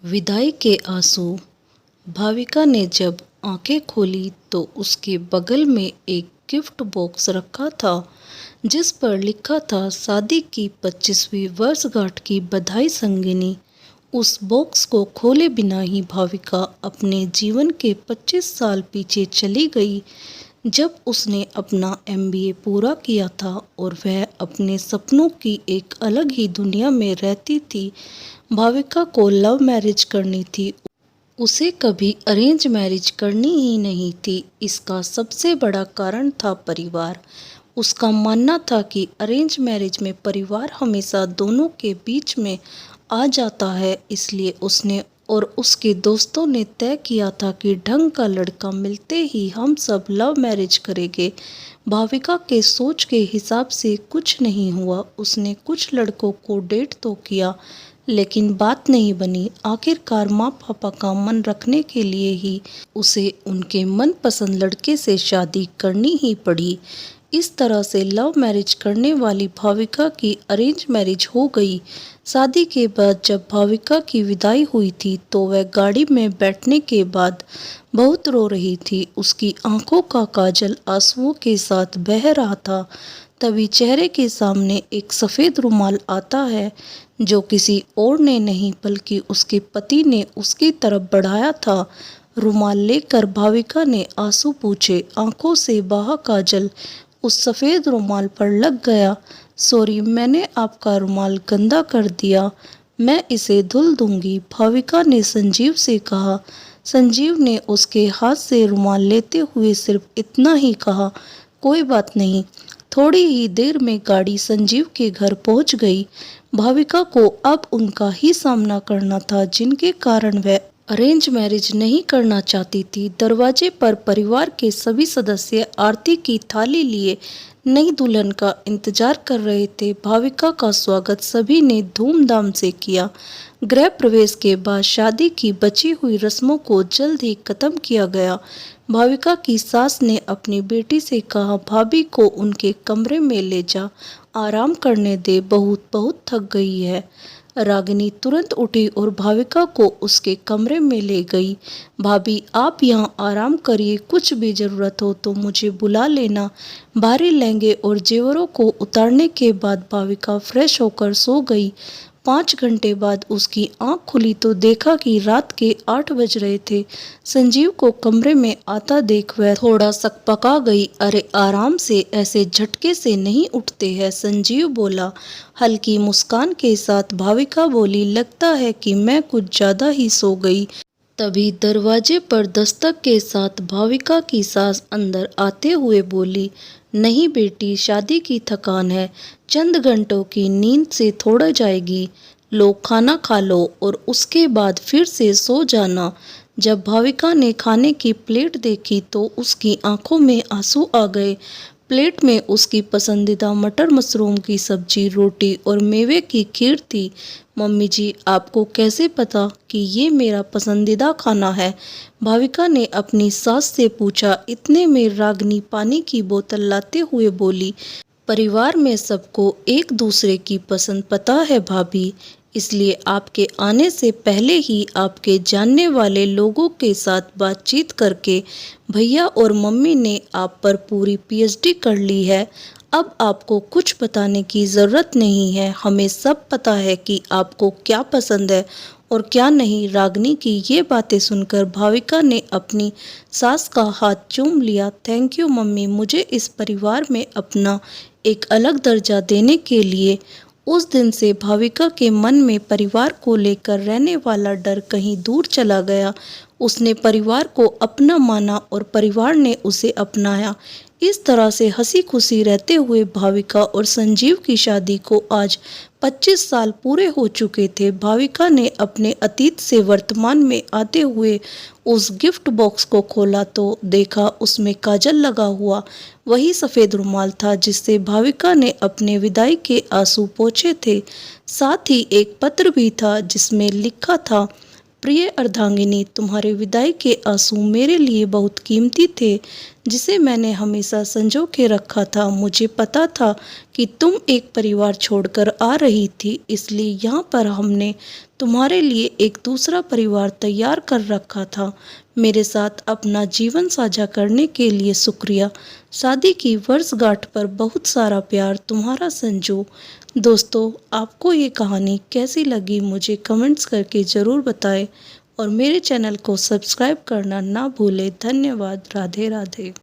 विदाई के आंसू। भाविका ने जब आंखें खोली तो उसके बगल में एक गिफ्ट बॉक्स रखा था जिस पर लिखा था शादी की 25वीं वर्षगांठ की बधाई संगिनी। उस बॉक्स को खोले बिना ही भाविका अपने जीवन के 25 साल पीछे चली गई, जब उसने अपना MBA पूरा किया था और वह अपने सपनों की एक अलग ही दुनिया में रहती थी। भाविका को लव मैरिज करनी थी, उसे कभी अरेंज मैरिज करनी ही नहीं थी। इसका सबसे बड़ा कारण था परिवार। उसका मानना था कि अरेंज मैरिज में परिवार हमेशा दोनों के बीच में आ जाता है, इसलिए उसने और उसके दोस्तों ने तय किया था कि ढंग का लड़का मिलते ही हम सब लव मैरिज करेंगे। भाविका के सोच के हिसाब से कुछ नहीं हुआ। उसने कुछ लड़कों को डेट तो किया, लेकिन बात नहीं बनी। आखिरकार माँ पापा का मन रखने के लिए ही उसे उनके मनपसंद लड़के से शादी करनी ही पड़ी। इस तरह से लव मैरिज करने वाली भाविका की अरेंज मैरिज हो गई। शादी के बाद जब भाविका की विदाई हुई थी तो वह गाड़ी में बैठने के बाद बहुत रो रही थी। उसकी आंखों का काजल आंसुओं के साथ बह रहा था। तभी चेहरे के सामने एक सफ़ेद रुमाल आता है जो किसी और ने नहीं बल्कि उसके पति ने उसकी तरफ बढ़ाया था। रुमाल लेकर भाविका ने आंसू पूछे, आंखों से बहा काजल उस सफ़ेद रुमाल पर लग गया। सॉरी, मैंने आपका रुमाल गंदा कर दिया, मैं इसे धुल दूंगी, भाविका ने संजीव से कहा। संजीव ने उसके हाथ से रुमाल लेते हुए सिर्फ इतना ही कहा, कोई बात नहीं। थोड़ी ही देर में गाड़ी संजीव के घर पहुंच गई। भाविका को अब उनका ही सामना करना था जिनके कारण वह अरेंज मैरिज नहीं करना चाहती थी। दरवाजे पर परिवार के सभी सदस्य आरती की थाली लिए नई दुल्हन का इंतजार कर रहे थे। भाविका का स्वागत सभी ने धूमधाम से किया। गृह प्रवेश के बाद शादी की बची हुई रस्मों को जल्द ही खत्म किया गया। भाविका की सास ने अपनी बेटी से कहा, भाभी को उनके कमरे में ले जा, आराम करने दे, बहुत बहुत थक गई है। रागिनी तुरंत उठी और भाविका को उसके कमरे में ले गई। भाभी, आप यहाँ आराम करिए, कुछ भी ज़रूरत हो तो मुझे बुला लेना। भारी लहंगे और जेवरों को उतारने के बाद भाविका फ्रेश होकर सो गई। 5 घंटे बाद उसकी आंख खुली तो देखा कि रात के 8 बज रहे थे। संजीव को कमरे में आता देख वह थोड़ा सकपका गई। अरे आराम से, ऐसे झटके से नहीं उठते हैं, संजीव बोला। हल्की मुस्कान के साथ भाविका बोली, लगता है कि मैं कुछ ज़्यादा ही सो गई। तभी दरवाजे पर दस्तक के साथ भाविका की सास अंदर आते हुए बोली, नहीं बेटी, शादी की थकान है, चंद घंटों की नींद से थोड़ा जाएगी। लो, खाना खा लो और उसके बाद फिर से सो जाना। जब भाविका ने खाने की प्लेट देखी तो उसकी आंखों में आंसू आ गए। प्लेट में उसकी पसंदीदा मटर मशरूम की सब्जी, रोटी और मेवे की खीर थी। मम्मी जी, आपको कैसे पता कि ये मेरा पसंदीदा खाना है? भाविका ने अपनी सास से पूछा। इतने में रागिनी पानी की बोतल लाते हुए बोली, परिवार में सबको एक दूसरे की पसंद पता है भाभी, इसलिए आपके आने से पहले ही आपके जानने वाले लोगों के साथ बातचीत करके भैया और मम्मी ने आप पर पूरी PhD कर ली है। अब आपको कुछ बताने की ज़रूरत नहीं है, हमें सब पता है कि आपको क्या पसंद है और क्या नहीं। रागिनी की ये बातें सुनकर भाविका ने अपनी सास का हाथ चूम लिया। थैंक यू मम्मी, मुझे इस परिवार में अपना एक अलग दर्जा देने के लिए। उस दिन से भाविका के मन में परिवार को लेकर रहने वाला डर कहीं दूर चला गया। उसने परिवार को अपना माना और परिवार ने उसे अपनाया। इस तरह से हंसी खुशी रहते हुए भाविका और संजीव की शादी को आज 25 साल पूरे हो चुके थे। भाविका ने अपने अतीत से वर्तमान में आते हुए उस गिफ्ट बॉक्स को खोला तो देखा उसमें काजल लगा हुआ वही सफ़ेद रुमाल था जिससे भाविका ने अपने विदाई के आंसू पोंछे थे। साथ ही एक पत्र भी था जिसमें लिखा था, प्रिय अर्धांगिनी, तुम्हारे विदाई के आंसू मेरे लिए बहुत कीमती थे, जिसे मैंने हमेशा संजो के रखा था। मुझे पता था कि तुम एक परिवार छोड़कर आ रही थी, इसलिए यहाँ पर हमने तुम्हारे लिए एक दूसरा परिवार तैयार कर रखा था। मेरे साथ अपना जीवन साझा करने के लिए शुक्रिया। शादी की वर्षगांठ पर बहुत सारा प्यार, तुम्हारा संजू। दोस्तों, आपको ये कहानी कैसी लगी मुझे कमेंट्स करके ज़रूर बताएं और मेरे चैनल को सब्सक्राइब करना ना भूलें। धन्यवाद। राधे राधे।